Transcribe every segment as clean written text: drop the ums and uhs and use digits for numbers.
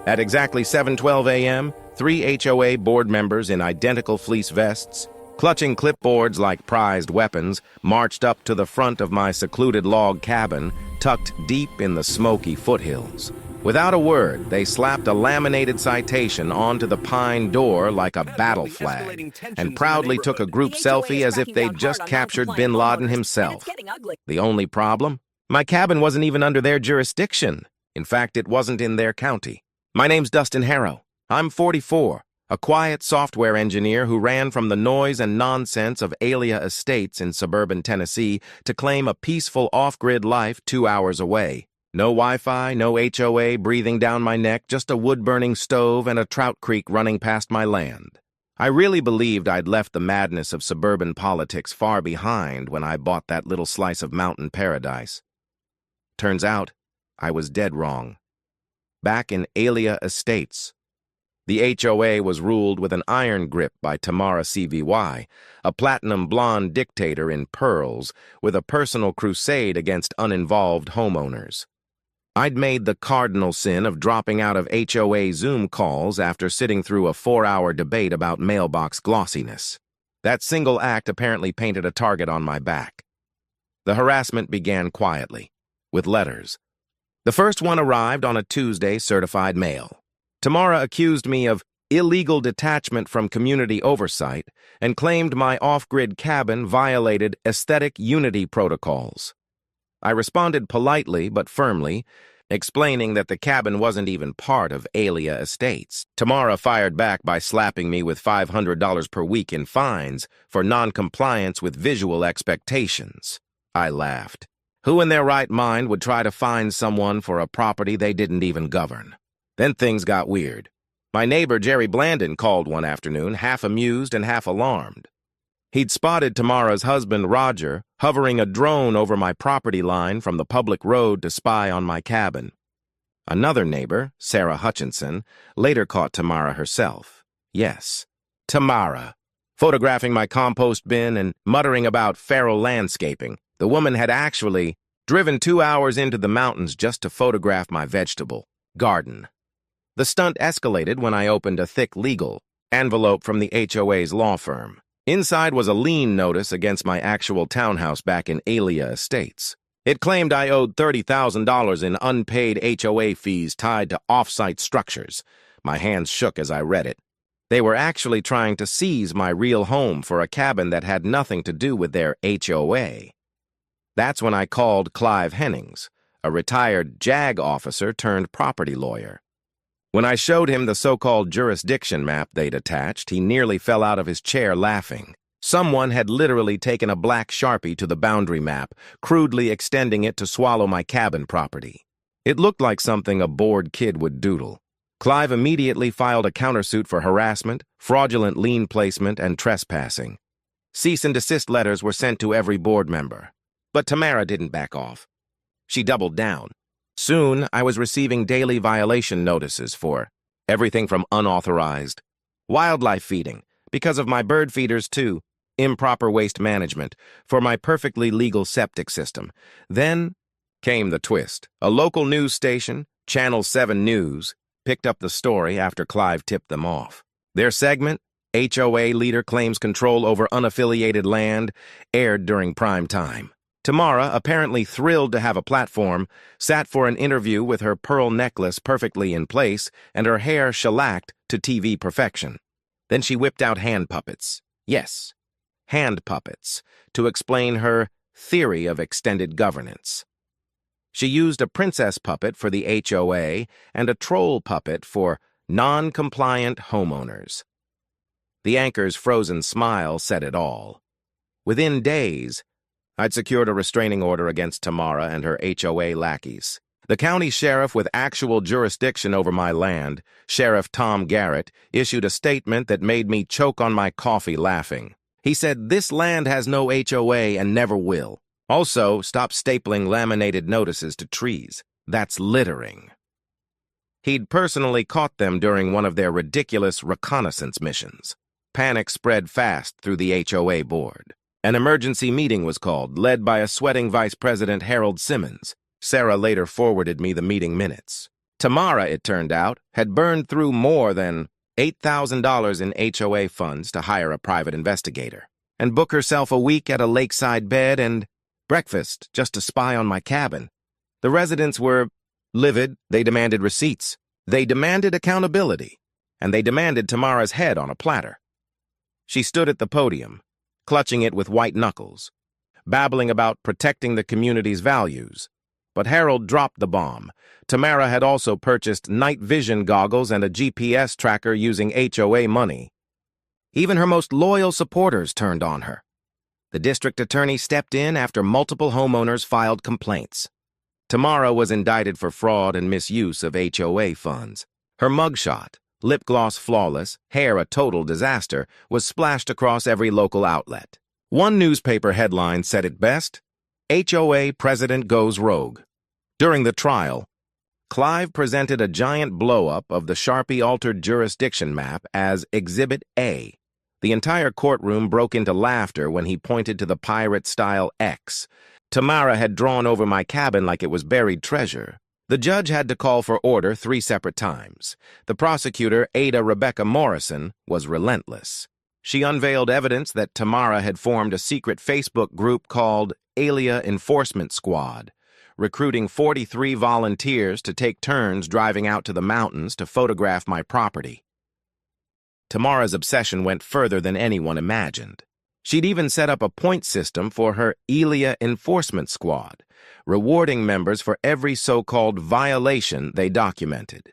At exactly 7:12 a.m., 3 HOA board members in identical fleece vests, clutching clipboards like prized weapons, marched up to the front of my secluded log cabin, tucked deep in the smoky foothills. Without a word, they slapped a laminated citation onto the pine door like a battle flag, and proudly took a group selfie as if they'd just captured bin Laden himself. The only problem? My cabin wasn't even under their jurisdiction. In fact, it wasn't in their county. My name's Dustin Harrow. I'm 44, a quiet software engineer who ran from the noise and nonsense of HOA Estates in suburban Tennessee to claim a peaceful off-grid life 2 hours away. No Wi-Fi, no HOA breathing down my neck, just a wood-burning stove and a trout creek running past my land. I really believed I'd left the madness of suburban politics far behind when I bought that little slice of mountain paradise. Turns out, I was dead wrong. Back in HOA Estates, the HOA was ruled with an iron grip by Tamara CVY, a platinum blonde dictator in pearls with a personal crusade against uninvolved homeowners. I'd made the cardinal sin of dropping out of HOA Zoom calls after sitting through a 4-hour debate about mailbox glossiness. That single act apparently painted a target on my back. The harassment began quietly, with letters. The first one arrived on a Tuesday certified mail. Tamara accused me of illegal detachment from community oversight and claimed my off-grid cabin violated aesthetic unity protocols. I responded politely but firmly, explaining that the cabin wasn't even part of HOA Estates. Tamara fired back by slapping me with $500 per week in fines for non-compliance with visual expectations. I laughed. Who in their right mind would try to fine someone for a property they didn't even govern? Then things got weird. My neighbor Jerry Blandon called one afternoon, half amused and half alarmed. He'd spotted Tamara's husband, Roger, hovering a drone over my property line from the public road to spy on my cabin. Another neighbor, Sarah Hutchinson, later caught Tamara herself. Yes, Tamara, photographing my compost bin and muttering about feral landscaping. The woman had actually driven 2 hours into the mountains just to photograph my vegetable garden. The stunt escalated when I opened a thick legal envelope from the HOA's law firm. Inside was a lien notice against my actual townhouse back in HOA Estates. It claimed I owed $30,000 in unpaid HOA fees tied to off-site structures. My hands shook as I read it. They were actually trying to seize my real home for a cabin that had nothing to do with their HOA. That's when I called Clive Hennings, a retired JAG officer turned property lawyer. When I showed him the so-called jurisdiction map they'd attached, he nearly fell out of his chair laughing. Someone had literally taken a black Sharpie to the boundary map, crudely extending it to swallow my cabin property. It looked like something a bored kid would doodle. Clive immediately filed a countersuit for harassment, fraudulent lien placement, and trespassing. Cease and desist letters were sent to every board member. But Tamara didn't back off. She doubled down. Soon, I was receiving daily violation notices for everything from unauthorized wildlife feeding, because of my bird feeders too, improper waste management, for my perfectly legal septic system. Then came the twist. A local news station, Channel 7 News, picked up the story after Clive tipped them off. Their segment, HOA Leader Claims Control Over Unaffiliated Land, aired during prime time. Tamara, apparently thrilled to have a platform, sat for an interview with her pearl necklace perfectly in place and her hair shellacked to TV perfection. Then she whipped out hand puppets. Yes, hand puppets, to explain her theory of extended governance. She used a princess puppet for the HOA and a troll puppet for non-compliant homeowners. The anchor's frozen smile said it all. Within days, I'd secured a restraining order against Tamara and her HOA lackeys. The county sheriff with actual jurisdiction over my land, Sheriff Tom Garrett, issued a statement that made me choke on my coffee laughing. He said, "This land has no HOA and never will. Also, stop stapling laminated notices to trees. That's littering." He'd personally caught them during one of their ridiculous reconnaissance missions. Panic spread fast through the HOA board. An emergency meeting was called, led by a sweating Vice President Harold Simmons. Sarah later forwarded me the meeting minutes. Tamara, it turned out, had burned through more than $8,000 in HOA funds to hire a private investigator and book herself a week at a lakeside bed and breakfast just to spy on my cabin. The residents were livid. They demanded receipts. They demanded accountability. And they demanded Tamara's head on a platter. She stood at the podium, clutching it with white knuckles, babbling about protecting the community's values. But Harold dropped the bomb. Tamara had also purchased night vision goggles and a GPS tracker using HOA money. Even her most loyal supporters turned on her. The district attorney stepped in after multiple homeowners filed complaints. Tamara was indicted for fraud and misuse of HOA funds. Her mugshot, lip gloss flawless, hair a total disaster, was splashed across every local outlet. One newspaper headline said it best: HOA president goes rogue. During the trial, Clive presented a giant blow-up of the Sharpie-altered jurisdiction map as Exhibit A. The entire courtroom broke into laughter when he pointed to the pirate-style X. Tamara had drawn over my cabin like it was buried treasure. The judge had to call for order 3 separate times. The prosecutor, Ada Rebecca Morrison, was relentless. She unveiled evidence that Tamara had formed a secret Facebook group called HOA Enforcement Squad, recruiting 43 volunteers to take turns driving out to the mountains to photograph my property. Tamara's obsession went further than anyone imagined. She'd even set up a point system for her HOA Enforcement Squad, rewarding members for every so-called violation they documented.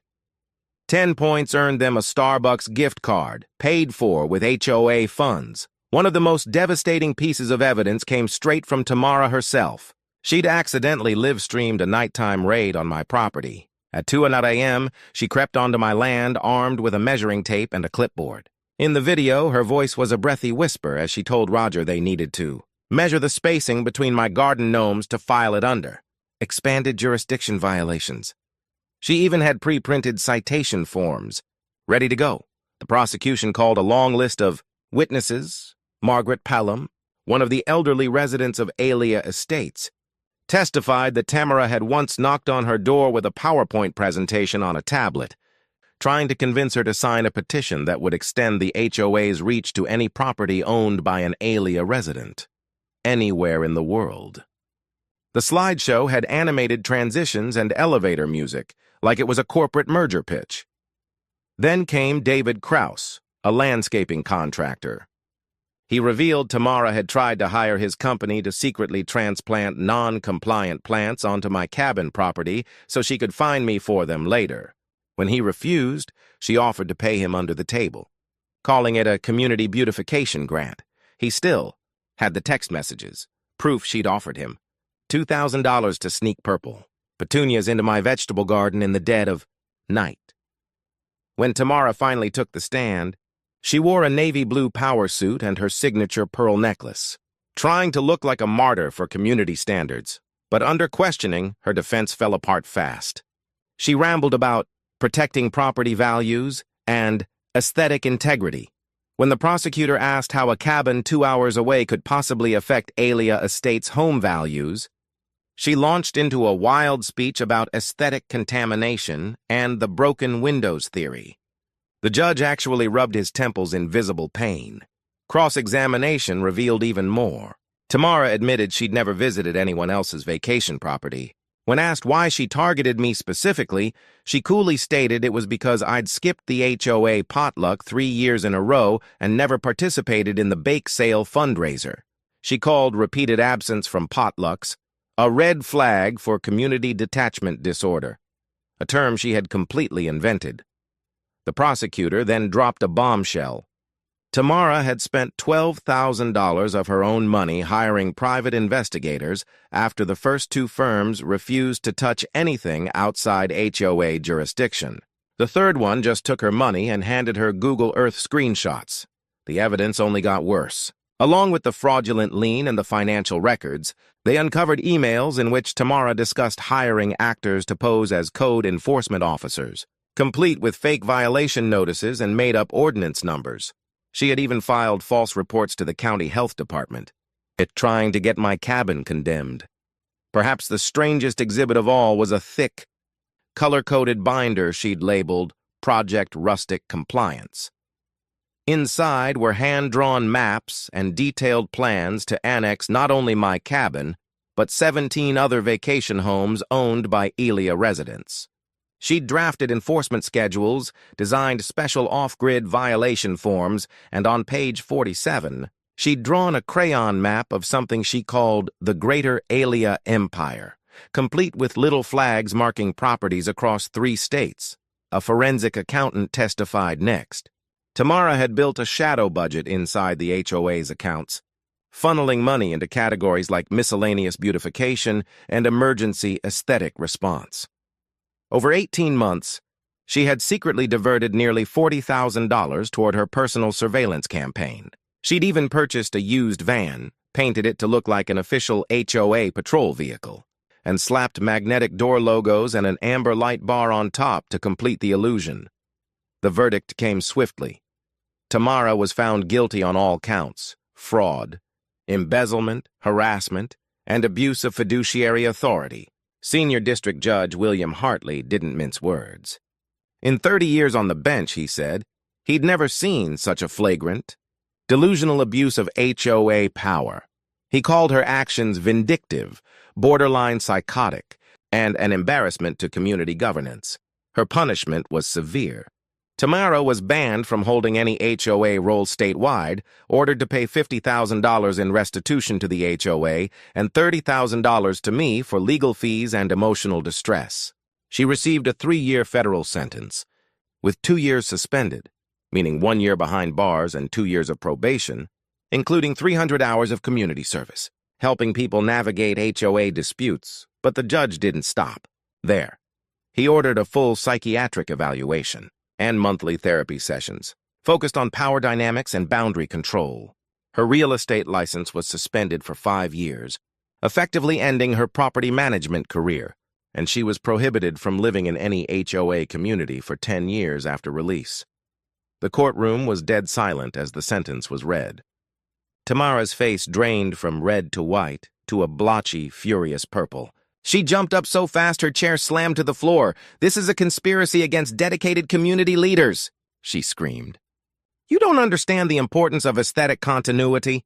10 points earned them a Starbucks gift card, paid for with HOA funds. One of the most devastating pieces of evidence came straight from Tamara herself. She'd accidentally live-streamed a nighttime raid on my property. At 2:00 a.m., she crept onto my land armed with a measuring tape and a clipboard. In the video, her voice was a breathy whisper as she told Roger they needed to measure the spacing between my garden gnomes to file it under. Expanded jurisdiction violations. She even had pre-printed citation forms ready to go. The prosecution called a long list of witnesses. Margaret Pelham, one of the elderly residents of HOA Estates, testified that Tamara had once knocked on her door with a PowerPoint presentation on a tablet, trying to convince her to sign a petition that would extend the HOA's reach to any property owned by an HOA resident, anywhere in the world. The slideshow had animated transitions and elevator music, like it was a corporate merger pitch. Then came David Krause, a landscaping contractor. He revealed Tamara had tried to hire his company to secretly transplant non-compliant plants onto my cabin property so she could find me for them later. When he refused, she offered to pay him under the table, calling it a community beautification grant. He still had the text messages, proof she'd offered him $2,000 to sneak purple petunias into my vegetable garden in the dead of night. When Tamara finally took the stand, she wore a navy blue power suit and her signature pearl necklace, trying to look like a martyr for community standards. But under questioning, her defense fell apart fast. She rambled about protecting property values and aesthetic integrity. When the prosecutor asked how a cabin 2 hours away could possibly affect HOA Estates' home values, she launched into a wild speech about aesthetic contamination and the broken windows theory. The judge actually rubbed his temples in visible pain. Cross-examination revealed even more. Tamara admitted she'd never visited anyone else's vacation property. When asked why she targeted me specifically, she coolly stated it was because I'd skipped the HOA potluck 3 years in a row and never participated in the bake sale fundraiser. She called repeated absence from potlucks a red flag for community detachment disorder, a term she had completely invented. The prosecutor then dropped a bombshell. Tamara had spent $12,000 of her own money hiring private investigators after the first 2 firms refused to touch anything outside HOA jurisdiction. The third one just took her money and handed her Google Earth screenshots. The evidence only got worse. Along with the fraudulent lien and the financial records, they uncovered emails in which Tamara discussed hiring actors to pose as code enforcement officers, complete with fake violation notices and made-up ordinance numbers. She had even filed false reports to the county health department, trying to get my cabin condemned. Perhaps the strangest exhibit of all was a thick, color-coded binder she'd labeled Project Rustic Compliance. Inside were hand-drawn maps and detailed plans to annex not only my cabin, but 17 other vacation homes owned by Elia residents. She'd drafted enforcement schedules, designed special off-grid violation forms, and on page 47, she'd drawn a crayon map of something she called the Greater Elia Empire, complete with little flags marking properties across 3 states. A forensic accountant testified next. Tamara had built a shadow budget inside the HOA's accounts, funneling money into categories like miscellaneous beautification and emergency aesthetic response. Over 18 months, she had secretly diverted nearly $40,000 toward her personal surveillance campaign. She'd even purchased a used van, painted it to look like an official HOA patrol vehicle, and slapped magnetic door logos and an amber light bar on top to complete the illusion. The verdict came swiftly. Tamara was found guilty on all counts: fraud, embezzlement, harassment, and abuse of fiduciary authority. Senior District Judge William Hartley didn't mince words. In 30 years on the bench, he said, he'd never seen such a flagrant, delusional abuse of HOA power. He called her actions vindictive, borderline psychotic, and an embarrassment to community governance. Her punishment was severe. Tamara was banned from holding any HOA role statewide, ordered to pay $50,000 in restitution to the HOA and $30,000 to me for legal fees and emotional distress. She received a 3-year federal sentence, with 2 years suspended, meaning 1 year behind bars and 2 years of probation, including 300 hours of community service, helping people navigate HOA disputes. But the judge didn't stop there. He ordered a full psychiatric evaluation and monthly therapy sessions, focused on power dynamics and boundary control. Her real estate license was suspended for 5 years, effectively ending her property management career, and she was prohibited from living in any HOA community for 10 years after release. The courtroom was dead silent as the sentence was read. Tamara's face drained from red to white to a blotchy, furious purple. She jumped up so fast her chair slammed to the floor. "This is a conspiracy against dedicated community leaders," she screamed. "You don't understand the importance of aesthetic continuity."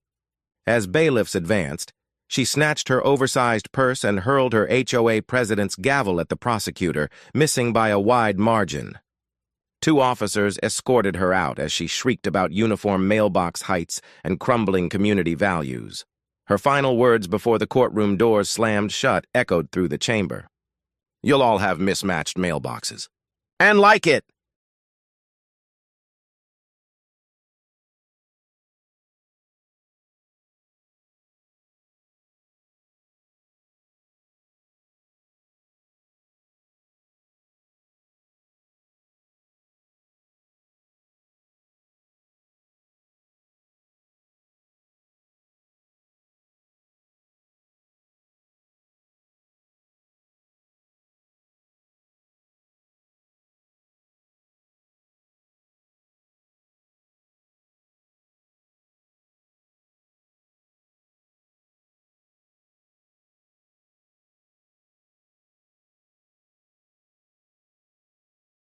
As bailiffs advanced, she snatched her oversized purse and hurled her HOA president's gavel at the prosecutor, missing by a wide margin. 2 officers escorted her out as she shrieked about uniform mailbox heights and crumbling community values. Her final words before the courtroom doors slammed shut echoed through the chamber. "You'll all have mismatched mailboxes. And like it!"